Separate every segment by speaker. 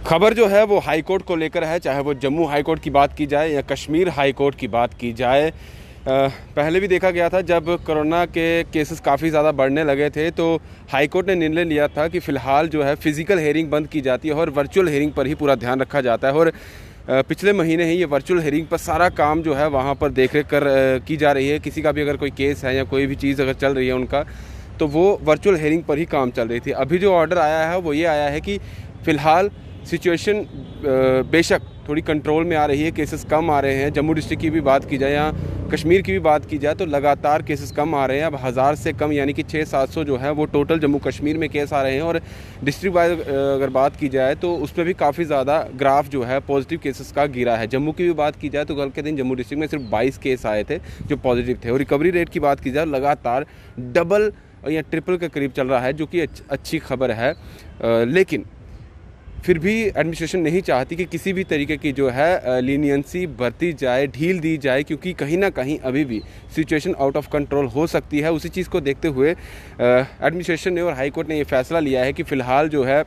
Speaker 1: खबर जो है वो हाई कोर्ट को लेकर है, चाहे वो जम्मू हाई कोर्ट की बात की जाए या कश्मीर हाई कोर्ट की बात की जाए। पहले भी देखा गया था जब कोरोना के केसेस काफ़ी ज़्यादा बढ़ने लगे थे तो हाई कोर्ट ने निर्णय लिया था कि फ़िलहाल जो है फ़िज़िकल हेयरिंग बंद की जाती है और वर्चुअल हेयरिंग पर ही पूरा ध्यान रखा जाता है। और पिछले महीने ही ये वर्चुअल हेयरिंग पर सारा काम जो है वहाँ पर देख रेख कर की जा रही है। किसी का भी अगर कोई केस है या कोई भी चीज़ अगर चल रही है उनका, तो वो वर्चुअल हेयरिंग पर ही काम चल रही थी। अभी जो ऑर्डर आया है वो ये आया है कि फ़िलहाल सिचुएशन बेशक थोड़ी कंट्रोल में आ रही है, केसेस कम आ रहे हैं। जम्मू डिस्ट्रिक्ट की भी बात की जाए या कश्मीर की भी बात की जाए तो लगातार केसेस कम आ रहे हैं। अब 1000 से कम यानी कि 600-700 जो है वो टोटल जम्मू कश्मीर में केस आ रहे हैं। और डिस्ट्रिक्ट वाइज अगर बात की जाए तो उसमें भी काफ़ी ज़्यादा ग्राफ जो है पॉजिटिव केसेस का गिरा है। जम्मू की भी बात की जाए तो कल के दिन जम्मू डिस्ट्रिक्ट में सिर्फ 22 केस आए थे जो पॉजिटिव थे। और रिकवरी रेट की बात की जाए लगातार डबल या ट्रिपल के करीब चल रहा है, जो कि अच्छी खबर है। लेकिन फिर भी एडमिनिस्ट्रेशन नहीं चाहती कि किसी भी तरीके की जो है लीनियंसी बरती जाए, ढील दी जाए, क्योंकि कहीं ना कहीं अभी भी सिचुएशन आउट ऑफ कंट्रोल हो सकती है। उसी चीज़ को देखते हुए एडमिनिस्ट्रेशन ने और हाई कोर्ट ने ये फैसला लिया है कि फ़िलहाल जो है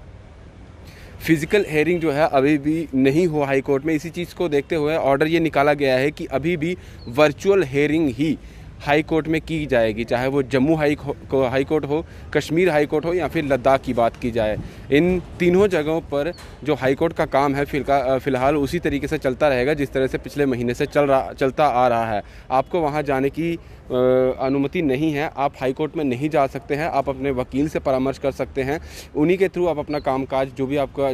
Speaker 1: फ़िज़िकल हेयरिंग जो है अभी भी नहीं हो हाई कोर्ट में। इसी चीज़ को देखते हुए ऑर्डर ये निकाला गया है कि अभी भी वर्चुअल हेयरिंग ही हाई कोर्ट में की जाएगी, चाहे वो जम्मू हाई कोर्ट हो, कश्मीर हाई कोर्ट हो या फिर लद्दाख की बात की जाए। इन तीनों जगहों पर जो हाई कोर्ट का काम है फ़िलहाल उसी तरीके से चलता रहेगा जिस तरह से पिछले महीने से चलता आ रहा है। आपको वहां जाने की अनुमति नहीं है, आप हाई कोर्ट में नहीं जा सकते हैं। आप अपने वकील से परामर्श कर सकते हैं, उन्हीं के थ्रू आप अपना कामकाज जो भी आपका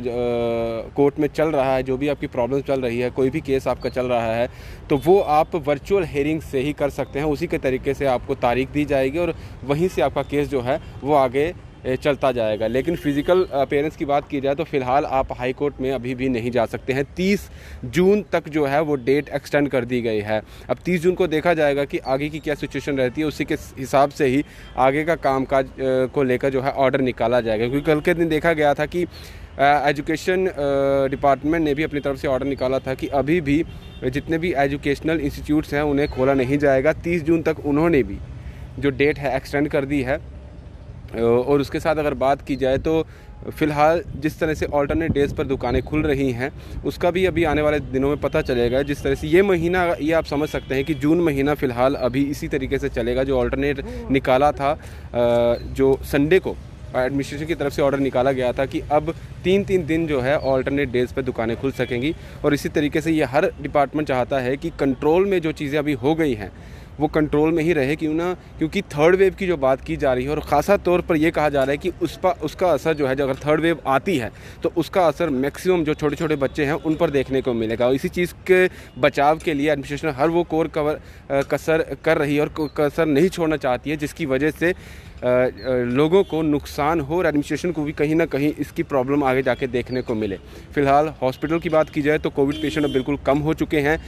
Speaker 1: कोर्ट में चल रहा है, जो भी आपकी प्रॉब्लम चल रही है, कोई भी केस आपका चल रहा है तो वो आप वर्चुअल हेयरिंग से ही कर सकते हैं। उसी के तरीके से आपको तारीख दी जाएगी और वहीं से आपका केस जो है वो आगे चलता जाएगा। लेकिन फ़िज़िकल अपीयरेंस की बात की जाए तो फ़िलहाल आप हाई कोर्ट में अभी भी नहीं जा सकते हैं। 30 जून तक जो है वो डेट एक्सटेंड कर दी गई है। अब 30 जून को देखा जाएगा कि आगे की क्या सिचुएशन रहती है, उसी के हिसाब से ही आगे का कामकाज को लेकर जो है ऑर्डर निकाला जाएगा। क्योंकि कल के दिन देखा गया था कि एजुकेशन डिपार्टमेंट ने भी अपनी तरफ से ऑर्डर निकाला था कि अभी भी जितने भी एजुकेशनल इंस्टीट्यूट्स हैं उन्हें खोला नहीं जाएगा। 30 जून तक उन्होंने भी जो डेट है एक्सटेंड कर दी है। और उसके साथ अगर बात की जाए तो फ़िलहाल जिस तरह से ऑल्टरनेट डेज़ पर दुकानें खुल रही हैं उसका भी अभी आने वाले दिनों में पता चलेगा। जिस तरह से ये महीना, ये आप समझ सकते हैं कि जून महीना फ़िलहाल अभी इसी तरीके से चलेगा। जो ऑल्टरनेट निकाला था, जो संडे को एडमिनिस्ट्रेशन की तरफ से ऑर्डर निकाला गया था कि अब 3-3 दिन जो है ऑल्टरनेट डेज़ पर दुकानें खुल सकेंगी। और इसी तरीके से ये हर डिपार्टमेंट चाहता है कि कंट्रोल में जो चीज़ें अभी हो गई हैं वो कंट्रोल में ही रहे, क्यों ना, क्योंकि थर्ड वेव की जो बात की जा रही है और ख़ासा तौर पर यह कहा जा रहा है कि उसका असर जो है, जो अगर थर्ड वेव आती है तो उसका असर मैक्सिमम जो छोटे छोटे बच्चे हैं उन पर देखने को मिलेगा। और इसी चीज़ के बचाव के लिए एडमिनिस्ट्रेशन हर वो कसर कर रही है और कसर नहीं छोड़ना चाहती है जिसकी वजह से लोगों को नुकसान हो और एडमिनिस्ट्रेशन को भी कहीं ना कहीं इसकी प्रॉब्लम आगे जाके देखने को मिले। फ़िलहाल हॉस्पिटल की बात की जाए तो कोविड पेशेंट अब बिल्कुल कम हो चुके हैं।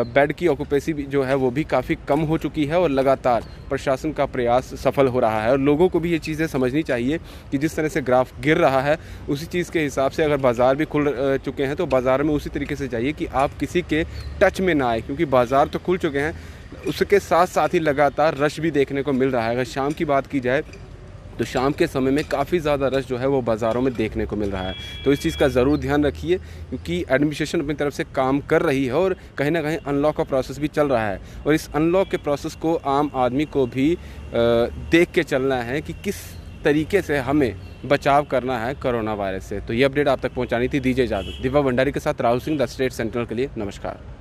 Speaker 1: बेड की ऑक्यूपेंसी जो है वो भी काफ़ी कम हो चुकी है और लगातार प्रशासन का प्रयास सफल हो रहा है। और लोगों को भी ये चीज़ें समझनी चाहिए कि जिस तरह से ग्राफ गिर रहा है उसी चीज़ के हिसाब से अगर बाज़ार भी खुल चुके हैं तो बाज़ार में उसी तरीके से जाइए कि आप किसी के टच में ना आए, क्योंकि बाज़ार तो खुल चुके हैं, उसके साथ साथ ही लगातार रश भी देखने को मिल रहा है। अगर शाम की बात की जाए तो शाम के समय में काफ़ी ज़्यादा रश जो है वो बाज़ारों में देखने को मिल रहा है। तो इस चीज़ का ज़रूर ध्यान रखिए, क्योंकि एडमिनिस्ट्रेशन अपनी तरफ से काम कर रही है और कहीं ना कहीं अनलॉक का प्रोसेस भी चल रहा है। और इस अनलॉक के प्रोसेस को आम आदमी को भी देख के चलना है कि किस तरीके से हमें बचाव करना है कोरोना वायरस से। तो ये अपडेट आप तक पहुँचानी थी। दीजिए इजाज़त। दिव्या भंडारी के साथ Rahul Singh, the state central के लिए। नमस्कार।